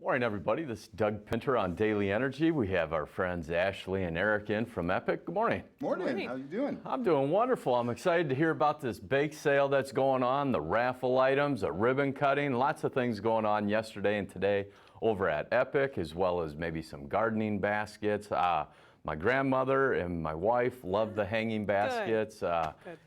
Morning, everybody. This is Doug Pinter on Daily Energy. We have our friends Ashley and Eric in from Epic. Good morning. Morning. How you doing? I'm doing wonderful. I'm excited to hear about this bake sale that's going on, the raffle items, a ribbon cutting, lots of things going on yesterday and today over at Epic, as well as maybe some gardening baskets. My grandmother and my wife love the hanging baskets,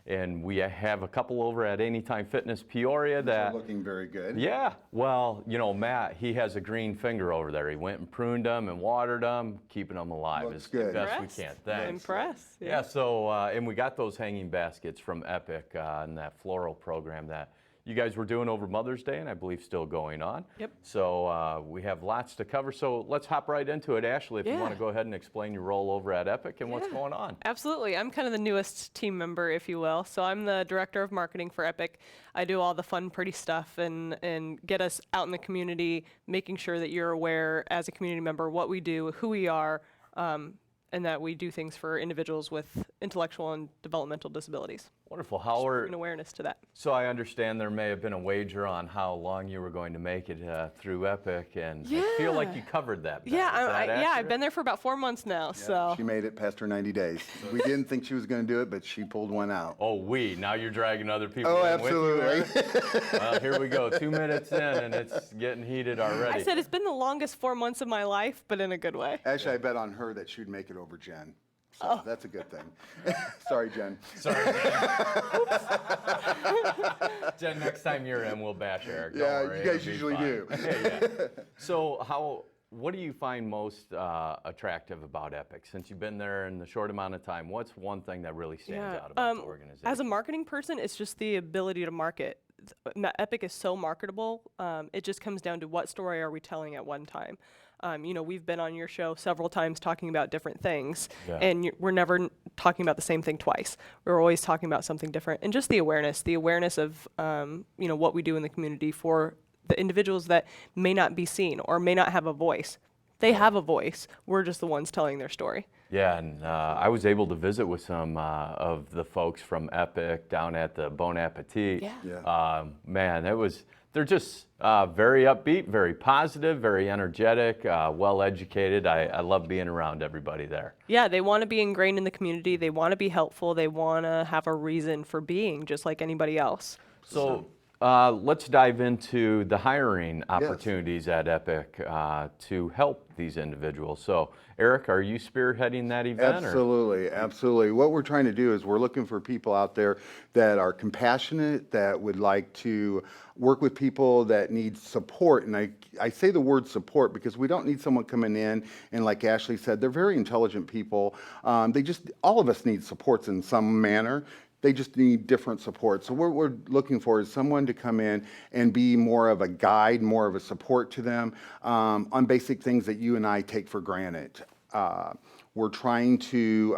and we have a couple over at Anytime Fitness Peoria that are looking very good. Yeah, well, you know, Matt, he has a green finger over there. He went and pruned them and watered them, keeping them alive Looks good. best Impressed. we can. Thanks. Impressed. Yeah, so, and we got those hanging baskets from Epic in that floral program that you guys were doing over Mother's Day, and I believe still going on. Yep. So we have lots to cover. So let's hop right into it. Ashley, if you want to go ahead and explain your role over at Epic and what's going on. Absolutely. I'm kind of the newest team member, if you will. So I'm the director of marketing for Epic. I do all the fun, pretty stuff and get us out in the community, making sure that you're aware as a community member what we do, who we are, and that we do things for individuals with intellectual and developmental disabilities. Wonderful. How are Bring awareness to that. So I understand there may have been a wager on how long you were going to make it through Epic, and I feel like you covered that. Is that I've been there for about 4 months now. So She made it past her 90 days. We didn't think she was going to do it, but she pulled one out. Now you're dragging other people Oh, in with you, absolutely. Eric? Well, here we go, 2 minutes in, and it's getting heated already. I said it's been the longest 4 months of my life, but in a good way. Actually, I bet on her that she'd make it over Jen. So that's a good thing. Sorry, Jen. Sorry, Jen. Jen, next time you're in, we'll bash Eric. Don't Yeah, worry, you guys it'll be usually fine. do. Yeah. So what do you find most attractive about Epic? Since you've been there in the short amount of time, what's one thing that really stands out about the organization? As a marketing person, it's just the ability to market. Epic is so marketable. It just comes down to what story are we telling at one time. We've been on your show several times talking about different things, and we're never talking about the same thing twice. We're always talking about something different, and just the awareness of what we do in the community for the individuals that may not be seen or may not have a voice. They have a voice. We're just the ones telling their story. Yeah, and I was able to visit with some of the folks from Epic down at the Bon Appetit. Man, they're just very upbeat, very positive, very energetic, well educated. I love being around everybody there. Yeah, they want to be ingrained in the community. They want to be helpful. They want to have a reason for being just like anybody else. So let's dive into the hiring opportunities at Epic to help these individuals. So, Eric, are you spearheading that event? Absolutely, absolutely. What we're trying to do is we're looking for people out there that are compassionate, that would like to work with people that need support. And I say the word support because we don't need someone coming in and, like Ashley said, they're very intelligent people. All of us need supports in some manner. They just need different support. So what we're looking for is someone to come in and be more of a guide, more of a support to them on basic things that you and I take for granted. We're trying to,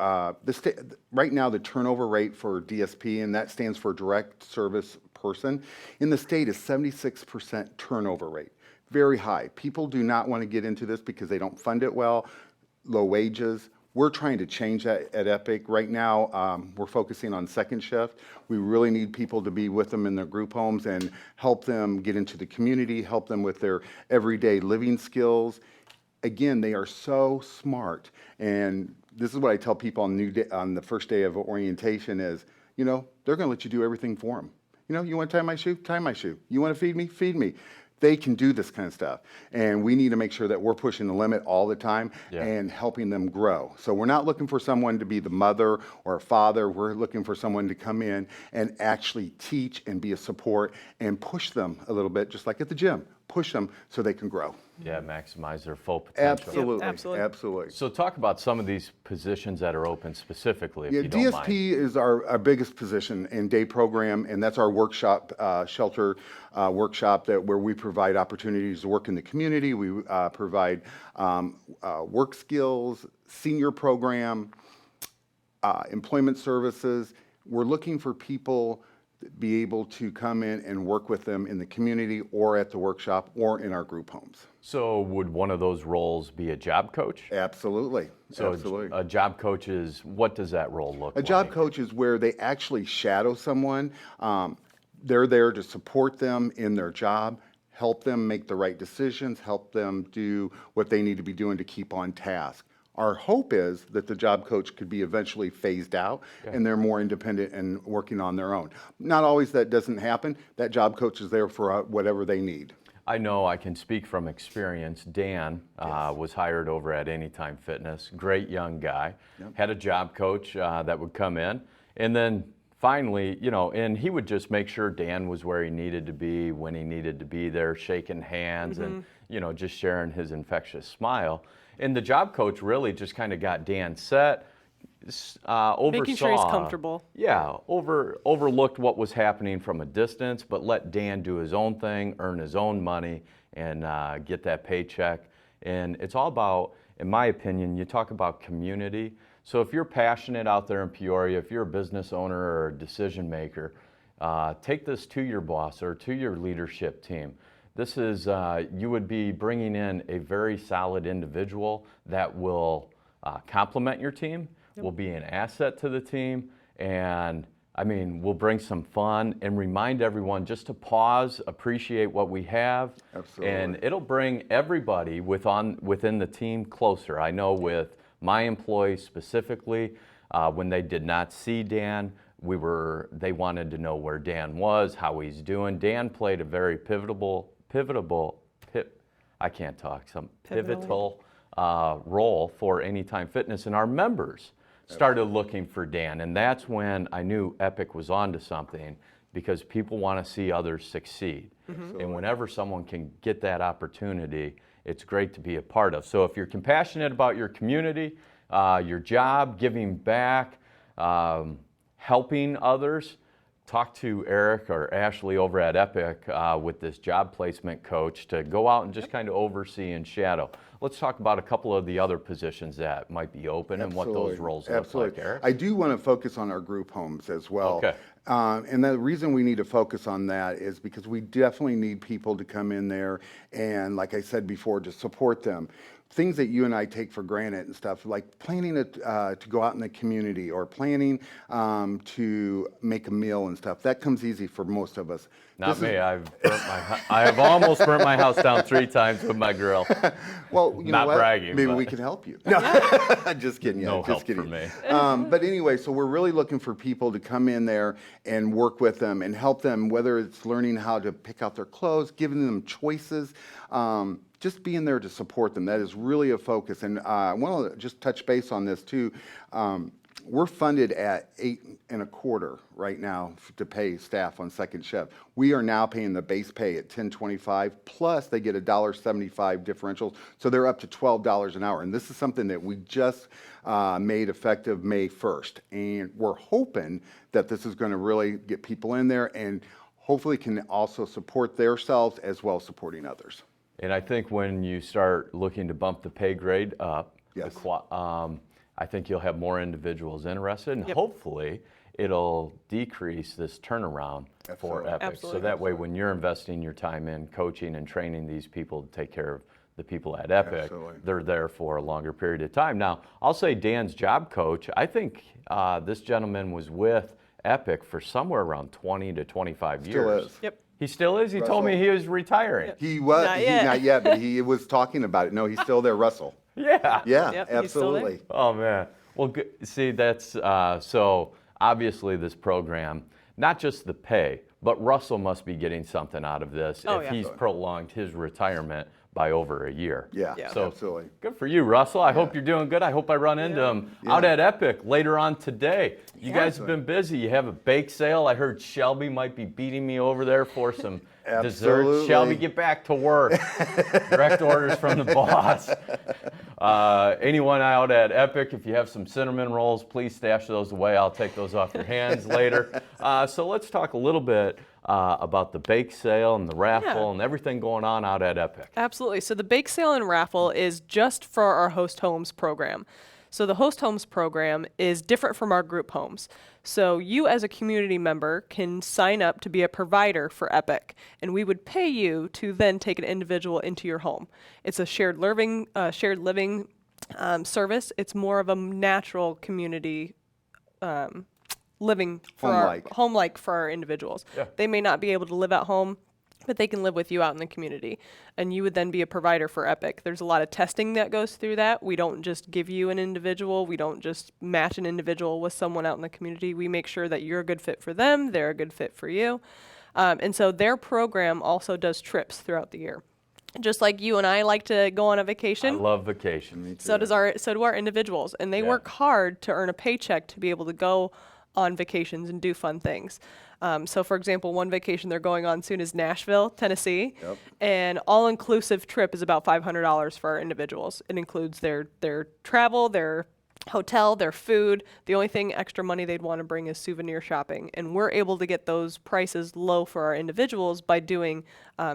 right now the turnover rate for DSP, and that stands for direct service person, in the state is 76% turnover rate. Very high. People do not want to get into this because they don't fund it well, low wages. We're trying to change that at Epic. Right now, we're focusing on second shift. We really need people to be with them in their group homes and help them get into the community, help them with their everyday living skills. Again, they are so smart. And this is what I tell people on the first day of orientation is, they're going to let you do everything for them. You want to tie my shoe? Tie my shoe. You want to feed me? Feed me. They can do this kind of stuff. And we need to make sure that we're pushing the limit all the time and helping them grow. So we're not looking for someone to be the mother or a father. We're looking for someone to come in and actually teach and be a support and push them a little bit, just like at the gym. Push them so they can grow. Yeah, maximize their full potential. Absolutely, Absolutely. absolutely. So talk about some of these positions that are open specifically, if you don't mind. DSP is our biggest position in day program, and that's our workshop, shelter workshop where we provide opportunities to work in the community. We provide work skills, senior program, employment services. We're looking for people be able to come in and work with them in the community or at the workshop or in our group homes. So would one of those roles be a job coach? Absolutely. So absolutely. a job coach is, what does that role look like? A job coach is where they actually shadow someone. They're there to support them in their job, help them make the right decisions, help them do what they need to be doing to keep on task. Our hope is that the job coach could be eventually phased out and they're more independent and working on their own. Not always that doesn't happen. That job coach is there for whatever they need. I know I can speak from experience. Dan was hired over at Anytime Fitness. Great young guy. Had a job coach that would come in. And then finally, and he would just make sure Dan was where he needed to be, when he needed to be there, shaking hands and, just sharing his infectious smile. And the job coach really just kind of got Dan set, oversaw. Making sure he's comfortable. Yeah, overlooked what was happening from a distance, but let Dan do his own thing, earn his own money, and get that paycheck. And it's all about, in my opinion, you talk about community. So if you're passionate out there in Peoria, if you're a business owner or a decision maker, take this to your boss or to your leadership team. This is, you would be bringing in a very solid individual that will complement your team, will be an asset to the team, and will bring some fun and remind everyone just to pause, appreciate what we have. Absolutely. And it'll bring everybody within the team closer. I know with my employees specifically, when they did not see Dan, they wanted to know where Dan was, how he's doing. Dan played a very pivotal role for Anytime Fitness, and our members started looking for Dan, and that's when I knew Epic was onto something, because people want to see others succeed. And whenever someone can get that opportunity, it's great to be a part of. So if you're compassionate about your community, your job, giving back, helping others, talk to Eric or Ashley over at Epic with this job placement coach to go out and just kind of oversee and shadow. Let's talk about a couple of the other positions that might be open and what those roles look like, Eric. I do want to focus on our group homes as well. Okay. And the reason we need to focus on that is because we definitely need people to come in there and, like I said before, to support them. Things that you and I take for granted and stuff, like planning to go out in the community or planning to make a meal and stuff. That comes easy for most of us. Not me. I have almost burnt my house down 3 times with my grill. Well, you know what? Bragging. Maybe but we can help you. No, just kidding. No just help kidding. for me. But anyway, so we're really looking for people to come in there and work with them and help them, whether it's learning how to pick out their clothes, giving them choices, just being there to support them. That is really a focus. And I want to just touch base on this too. We're funded at $8.25 right now to pay staff on second shift. We are now paying the base pay at $10.25, plus they get $1.75 differentials, so they're up to $12 an hour. And this is something that we just made effective May 1st. And we're hoping that this is going to really get people in there and hopefully can also support themselves as well as supporting others. And I think when you start looking to bump the pay grade up, Yes. I think you'll have more individuals interested, and hopefully it'll decrease this turnaround for Epic. Absolutely. So that way, when you're investing your time in coaching and training these people to take care of the people at Epic, Absolutely. they're there for a longer period of time. Now, I'll say Dan's job coach, I think this gentleman was with Epic for somewhere around 20 to 25 years. Still is. Yep. He still is? He told me he was retiring. He was, not yet, but he was talking about it. No, he's still there, Russell. Yeah. Yeah, Yep, he's still there. absolutely. Oh, man. Well, see, that's so obviously this program, not just the pay, but Russell must be getting something out of this if he's prolonged his retirement by over a year. Yeah, So absolutely. good for you, Russell. I hope you're doing good. I hope I run into him out at Epic later on today. You guys have been busy. You have a bake sale. I heard Shelby might be beating me over there for some desserts. Absolutely. Shelby, get back to work. Direct orders from the boss. Anyone out at Epic, if you have some cinnamon rolls, please stash those away. I'll take those off your hands later. So let's talk a little bit about the bake sale and the raffle and everything going on out at Epic. Absolutely. So the bake sale and raffle is just for our host homes program. So the host homes program is different from our group homes. So you as a community member can sign up to be a provider for Epic, and we would pay you to then take an individual into your home. It's a shared living service. It's more of a natural community living for Home-like. home-like for our individuals. Yeah. They may not be able to live at home, but they can live with you out in the community. And you would then be a provider for Epic. There's a lot of testing that goes through that. We don't just give you an individual. We don't just match an individual with someone out in the community. We make sure that you're a good fit for them. They're a good fit for you. And so their program also does trips throughout the year. Just like you and I like to go on a I vacation. love vacation. So do our individuals, and they Yeah. work hard to earn a paycheck to be able to go on vacations and do fun things. So, for example, one vacation they're going on soon is Nashville, Tennessee, and all-inclusive trip is about $500 for our individuals. It includes their travel, their hotel, their food. The only thing extra money they'd want to bring is souvenir shopping, and we're able to get those prices low for our individuals by doing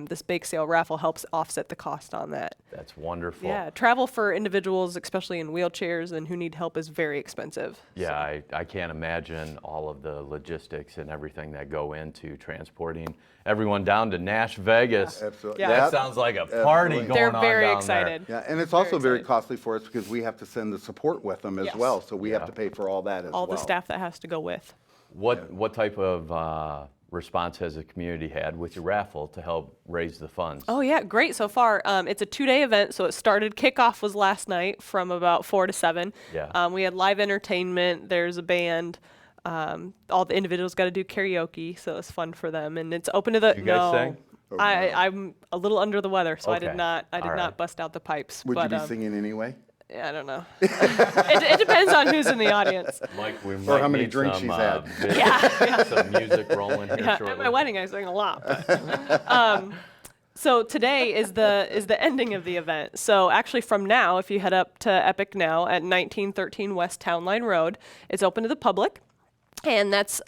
this bake sale raffle. Helps offset the cost on that. That's wonderful. Yeah, travel for individuals, especially in wheelchairs and who need help, is very expensive. Yeah, I can't imagine all of the logistics and everything that go into transporting everyone down to Nash Vegas. Absolutely. Yeah. That Yep. sounds like a party Absolutely. going They're on very down excited. Yeah, and it's also very excited. costly for us because we have to send the support with them as Yes. well. So we Yeah. have to pay for all that as well. All the staff that has to go with. There. What type of response has the community had with your raffle to help raise the funds? Oh yeah, great so far. It's a 2-day event, so it started. Kickoff was last night from about 4 to 7. Yeah. We had live entertainment. There's a band. All the individuals got to do karaoke, so it's fun for them, and it's open to the. You guys sing? Oh, I'm a little under the weather, so I Okay. did not. I did All not right. bust out the pipes. Would but you be singing anyway? I don't know. It depends on who's in the audience. Mike, we Or might how many need drinks some, she's had. some music rolling here Yeah, shortly. at my wedding, I sang a lot. But, so today is the ending of the event. So actually, from now, if you head up to Epic now at 1913 West Town Line Road, it's open to the public. And that's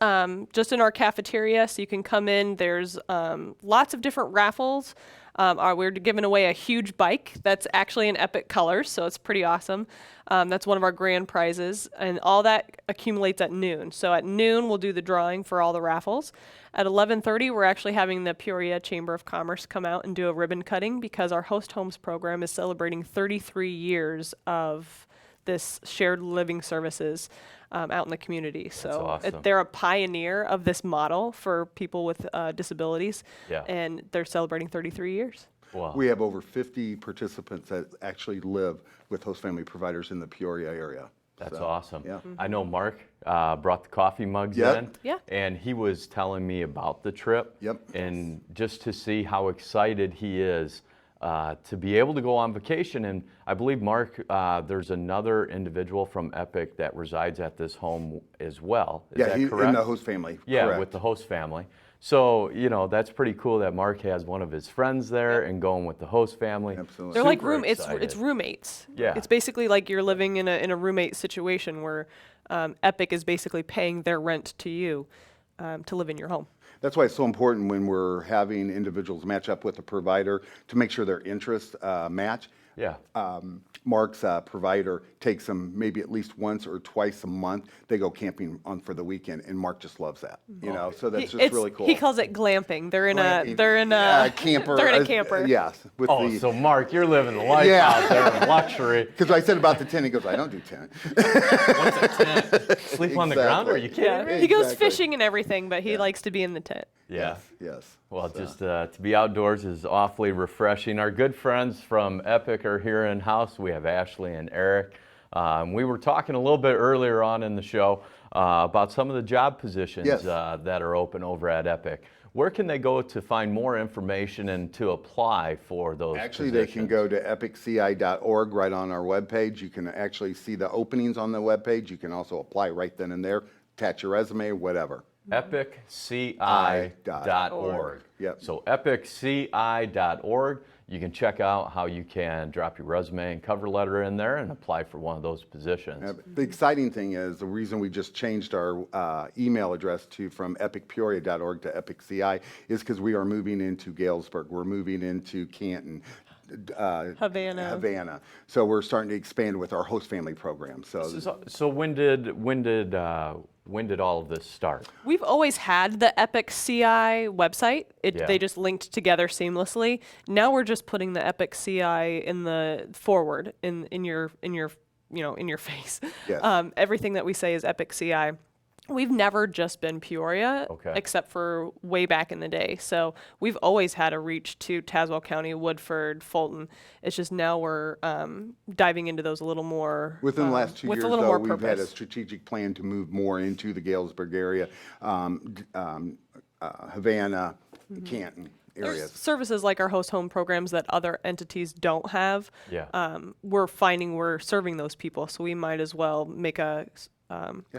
just in our cafeteria, so you can come in. There's lots of different raffles. We're giving away a huge bike that's actually in Epic colors, so it's pretty awesome. That's one of our grand prizes, and all that accumulates at noon. So at noon, we'll do the drawing for all the raffles. At 11:30, we're actually having the Peoria Chamber of Commerce come out and do a ribbon cutting because our Host Homes program is celebrating 33 years of this shared living services out in the community. So awesome. they're a pioneer of this model for people with disabilities, Yeah. and they're celebrating 33 years. Wow. We have over 50 participants that actually live with host family providers in the Peoria area. That's So, awesome. Yeah. I know Mark brought the coffee mugs Yep. in. Yeah. And he was telling me about the trip. Yep. And just to see how excited he is to be able to go on vacation. And I believe, Mark, there's another individual from Epic that resides at this home as well. Is Yeah, that he's correct? in the host family. Yeah, correct. with the host family. So, that's pretty cool that Mark has one of his friends there and going with the host family. Absolutely. They're like Super it's excited. roommates. Yeah. It's basically like you're living in a roommate situation where Epic is basically paying their rent to you to live in your home. That's why it's so important when we're having individuals match up with a provider to make sure their interests match. Yeah. Mark's provider takes them maybe at least once or twice a month. They go camping for the weekend, and Mark just loves that. So that's just really cool. He calls it glamping. They're in Glamping. a they're in a Yeah, camper. They're in a camper. Yes. With Oh, the, so Mark, you're living the life Yeah. out there in luxury. because I said about the tent, he goes, I don't do tent. What's a tent? Sleep on the ground? Are you kidding Yeah. me? He goes Exactly. fishing and everything, but he likes to be in the tent. Yeah. Yes. Well, So- just to be outdoors is awfully refreshing. Our good friends from Epic are here in house. We have Ashley and Eric. We were talking a little bit earlier on in the show about some of the job positions Yes. that are open over at Epic. Where can they go to find more information and to apply for those Actually, they can positions? go to epicci.org right on our webpage. You can actually see the openings on the webpage. You can also apply right then and there, attach your resume, whatever. epicci.org. Yep. So epicci.org. You can check out how you can drop your resume and cover letter in there and apply for one of those positions. The exciting thing is the reason we just changed our email address from epicpeoria.org to epicci is because we are moving into Galesburg. We're moving into Canton. Havana. So we're starting to expand with our host family program. So when did all of this start? We've always had the Epic CI website. Yeah. They just linked together seamlessly. Now we're just putting the Epic CI in the forward in your face. Yes. Everything that we say is Epic CI. We've never just been Peoria, Okay. except for way back in the day. So we've always had a reach to Tazewell County, Woodford, Fulton. It's just now we're diving into those a little more. Within the last 2 with years, a little though, more we've had a purpose. strategic plan to move more into the Galesburg area, Havana, Canton There's areas. services like our host home programs that other entities don't have. Yeah. We're finding we're serving those people, so we might as well make a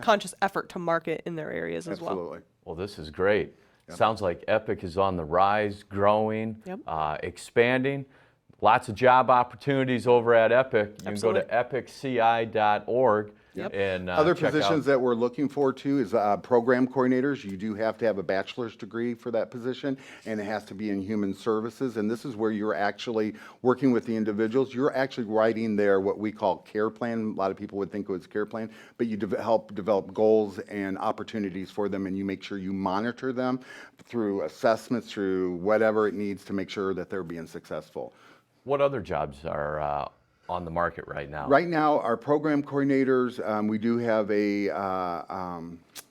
conscious effort to market in their areas as well. Absolutely. Well, this is great. Sounds like Epic is on the rise, growing, Yep. expanding. Lots of job opportunities over at Epic. You Absolutely. can go to epicci.org Yep. and Other check positions out. that we're looking for too is program coordinators. You do have to have a bachelor's degree for that position, and it has to be in human services. And this is where you're actually working with the individuals. You're actually writing their what we call care plan. A lot of people would think it was care plan, but you help develop goals and opportunities for them, and you make sure you monitor them through assessments, through whatever it needs to make sure that they're being successful. What other jobs are on the market right now? Right now, our program coordinators, we do have a,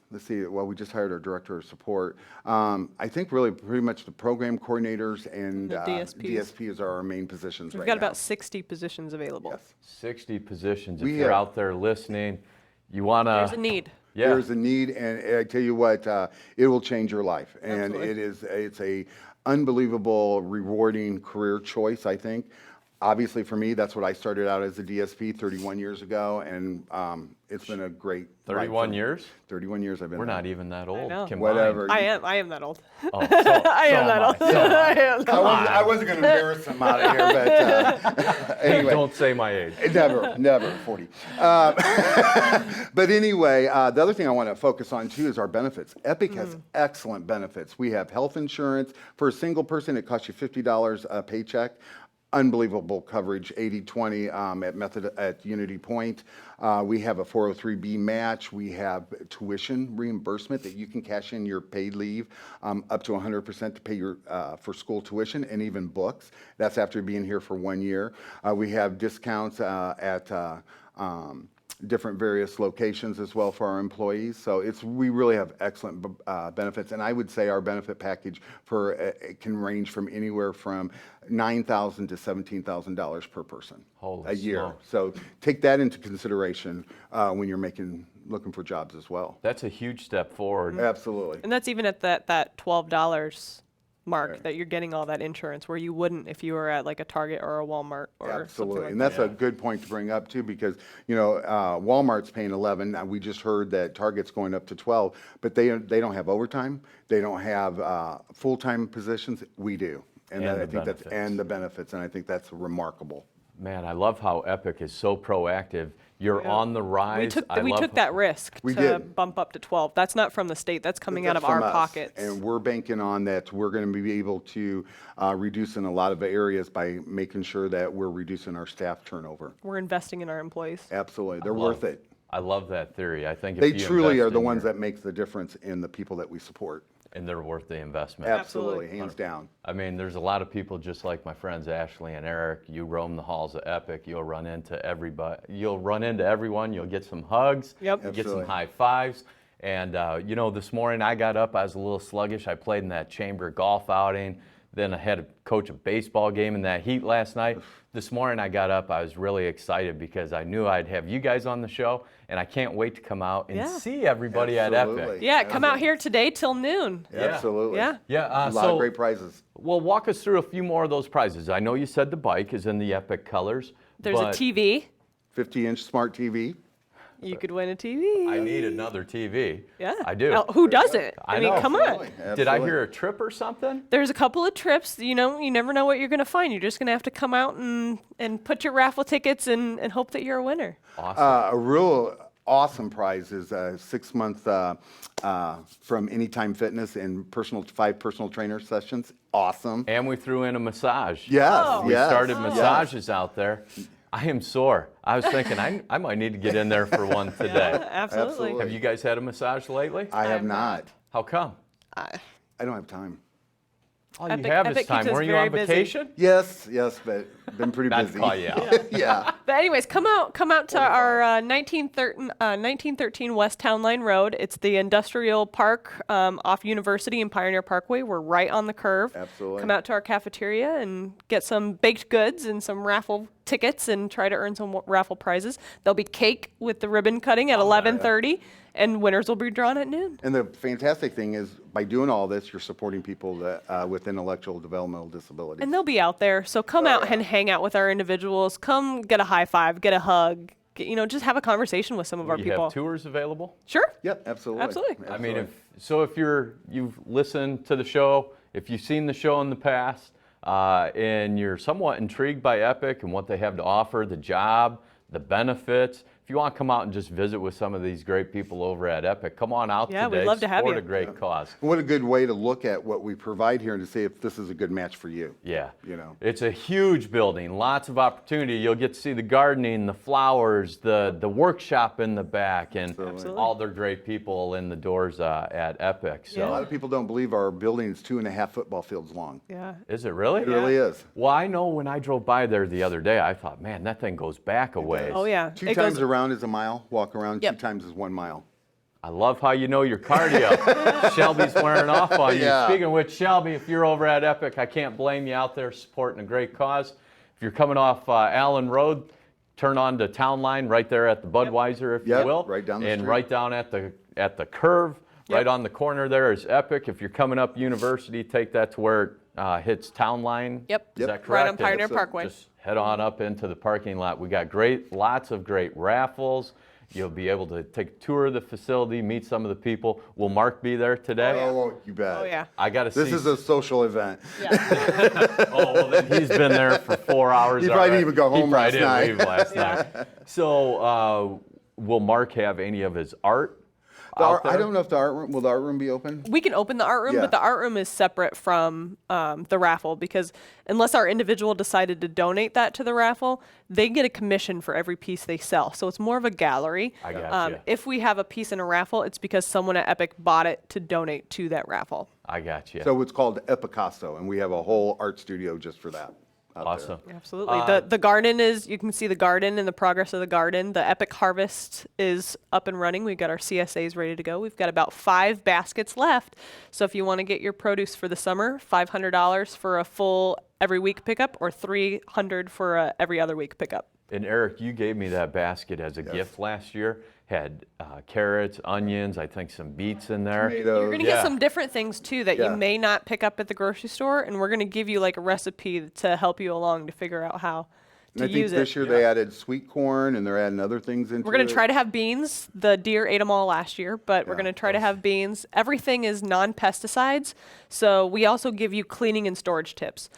let's see, well, we just hired our director of support. I think really pretty much the program coordinators and The DSPs. DSPs are our main positions We've right got now. about 60 positions available. Yes. 60 positions. If We you're have- out there listening, you want to. There's a need. Yeah. There's a need, and I tell you what, it will change your life. And Absolutely. it's a unbelievable, rewarding career choice, I think. Obviously, for me, that's what I started out as a DSP 31 years ago, and it's been a great ride for 31 me. years? 31 years I've been We're there. not even that old. know. Combined. Whatever. I am that old. Oh, so, I am that old. I am that I wasn't going to embarrass them out of here, but anyway. Don't say my age. Never, 40. But anyway, the other thing I want to focus on too is our benefits. Epic has excellent benefits. We have health insurance. For a single person, it costs you $50 a paycheck. Unbelievable coverage, 80/20 at Unity Point. We have a 403B match. We have tuition reimbursement that you can cash in your paid leave up to 100% to pay your for school tuition and even books. That's after being here for 1 year. We have discounts at different various locations as well for our employees. So we really have excellent benefits, and I would say our benefit package it can range from anywhere from $9,000 to $17,000 per person Holy a year. smokes. So take that into consideration when you're looking for jobs as well. That's a huge step forward. Absolutely. And that's even at that $12 mark that you're getting all that insurance, where you wouldn't if you were at like a Target or a Walmart or something Absolutely, like and that. that's a good point to bring up too, because Walmart's paying 11. We just heard that Target's going up to 12, but they don't have overtime. They don't have full-time positions. We do, And I the think that's benefits. the benefits, and I think that's remarkable. Man, I love how Epic is so proactive. You're on the rise. We took that risk We to did. bump up to 12. That's not from the state. That's coming out That's of our from us, pockets. and we're banking on that. We're going to be able to reduce in a lot of areas by making sure that we're reducing our staff turnover. We're investing in our employees. Absolutely, they're worth it. I love that theory. I think if They you truly invest are the in ones your- that make the difference in the people that we support. and they're worth the investment. Absolutely, hands down. I mean, there's a lot of people just like my friends Ashley and Eric. You roam the halls of Epic, you'll run into everybody. You'll run into everyone. You'll get some hugs. Yep. You get some Absolutely. high fives. And this morning I got up. I was a little sluggish. I played in that chamber golf outing. Then I had to coach a baseball game in that heat last night. This morning I got up. I was really excited because I knew I'd have you guys on the show, and I can't wait to come out and Yeah. see everybody at Epic. Absolutely. Yeah, come out here today till noon. Absolutely. Yeah. Yeah. A lot of great prizes. Well, walk us through a few more of those prizes. I know you said the bike is in the Epic colors. There's a but TV. 50-inch smart TV. You could win a TV. I need another TV. Yeah. I do. Now, who doesn't? I mean, know. come on. Absolutely. Did I hear a trip or something? There's a couple of trips. You never know what you're going to find. You're just going to have to come out and put your raffle tickets and hope that you're a winner. Awesome. A real awesome prize is a 6-month from Anytime Fitness and 5 personal trainer sessions. Awesome. And we threw in a massage. Yes, We yes. started yes. massages out there. I am sore. I was thinking I might need to get in there for one today. Absolutely. Absolutely. Have you guys had a massage lately? I have have not. How come? I don't have time. All you have is Epic time. keeps us Weren't you very on busy. vacation? Yes, but been pretty That's busy. call you out. Yeah. But anyways, come out to our 1913 West Town Line Road. It's the industrial park off University and Pioneer Parkway. We're right on the curve. Absolutely. Come out to our cafeteria and get some baked goods and some raffle tickets and try to earn some raffle prizes. There'll be cake with the ribbon cutting at 11:30, and winners will be drawn at noon. And the fantastic thing is, by doing all this, you're supporting people that with intellectual developmental disabilities. And they'll be out there, so come out and hang out with our individuals. Come get a high five, get a hug. Just have a conversation with some of our You people. have tours available? Sure. Yep, absolutely. Absolutely. I mean, if you've listened to the show, if you've seen the show in the past, and you're somewhat intrigued by Epic and what they have to offer, the job, the benefits, if you want to come out and just visit with some of these great people over at Epic, come on out Yeah, today. we'd love to have Support you. a great cause. What a good way to look at what we provide here and to see if this is a good match for you. Yeah. You know. It's a huge building, lots of opportunity. You'll get to see the gardening, the flowers, the workshop in the back, and Absolutely. all their great people in the doors at Epic. So, A lot of people don't believe our building is 2.5 football fields long. Yeah. is it really? It really is. Well, I know when I drove by there the other day, I thought, man, that thing goes back a ways. Oh yeah. Two It times goes- around is a mile, walk around, Yep. 2 times is 1 mile. I love how you know your cardio. Shelby's wearing off on you. Yeah. Speaking of which, Shelby, if you're over at Epic, I can't blame you out there supporting a great cause. If you're coming off Allen Road, turn on to Town Line right there at the Budweiser, if Yep, you will. right down the and street. right down at the curve, right Yep. on the corner there is Epic. If you're coming up University, take that to where it hits Town Line. Yep. Is that Yep. correct? Right on And Pioneer so Parkway. Just head on up into the parking lot. We got lots of great raffles. You'll be able to take a tour of the facility, meet some of the people. Will Mark be there today? Oh, you bet. Oh yeah. I got to see. This is a social event. Oh, well, then he's been there for 4 hours. He probably didn't even go home He probably last didn't leave last night. So, will Mark have any of his art out there? I don't know if will the art room be open? We can open the art room, Yeah. but the art room is separate from the raffle because unless our individual decided to donate that to the raffle, they get a commission for every piece they sell. So it's more of a gallery. I gotcha. If we have a piece in a raffle, it's because someone at Epic bought it to donate to that raffle. I got you. So it's called Epicasso, and we have a whole art studio just for that. out there. Awesome. Absolutely. The garden you can see the garden and the progress of the garden. The Epic Harvest is up and running. We've got our CSAs ready to go. We've got about 5 baskets left. So if you want to get your produce for the summer, $500 for a full every week pickup or $300 for a every other week pickup. And Eric, you gave me that basket as a gift last year. Had carrots, onions, I think some beets in there. You're Tomatoes. going to Yeah. get some different things too that Yeah. you may not pick up at the grocery store, and we're going to give you like a recipe to help you along to figure out how And to I think use this it. year they added sweet corn, and they're adding other things into it. We're going to try to have beans. The deer ate them all last year, but we're Yeah, going to try to have beans. Everything is non-pesticides, so we also give you cleaning and storage tips.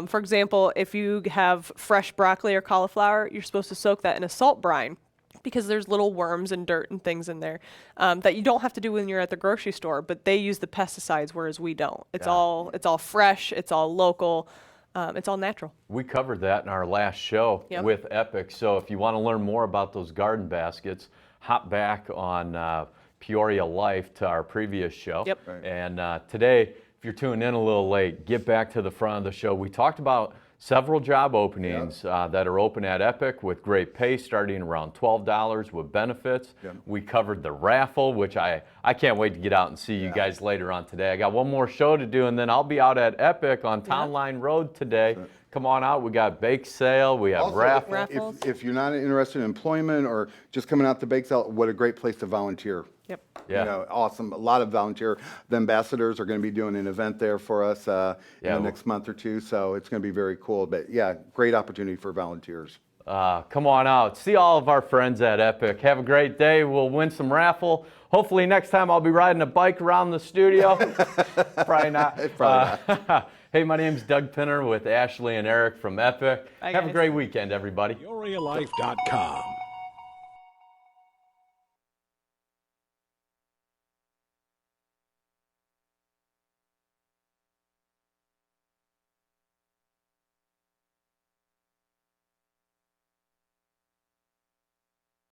For example, if you have fresh broccoli or cauliflower, you're supposed to soak that in a salt brine because there's little worms and dirt and things in there that you don't have to do when you're at the grocery store, but they use the pesticides, whereas we don't. It's all fresh, it's all local, it's all natural. We covered that in our last show Yep. with Epic. So if you want to learn more about those garden baskets, hop back on Peoria Life to our previous show. Yep. Right. And today, if you're tuning in a little late, get back to the front of the show. We talked about several job openings that are open at Epic with great pay starting around $12 with benefits. Yep. We covered the raffle, which I can't wait to get out and see you guys later on today. I got one more show to do, and then I'll be out at Epic on Town Line Road today. Come on out. We got bake sale. We have Also, raffle. Raffles. if you're not interested in employment or just coming out to bake sale, what a great place to volunteer. Yep. Yeah. You know, awesome. A lot of volunteer. The ambassadors are going to be doing an event there for us in Yeah. the next month or two, so it's going to be very cool. But yeah, great opportunity for volunteers. Come on out. See all of our friends at Epic. Have a great day. We'll win some raffle. Hopefully next time I'll be riding a bike around the studio. Probably not. Probably not. Hey, my name's Doug Pinter with Ashley and Eric from Epic. Bye, Have a guys. great weekend, everybody. PeoriaLife.com.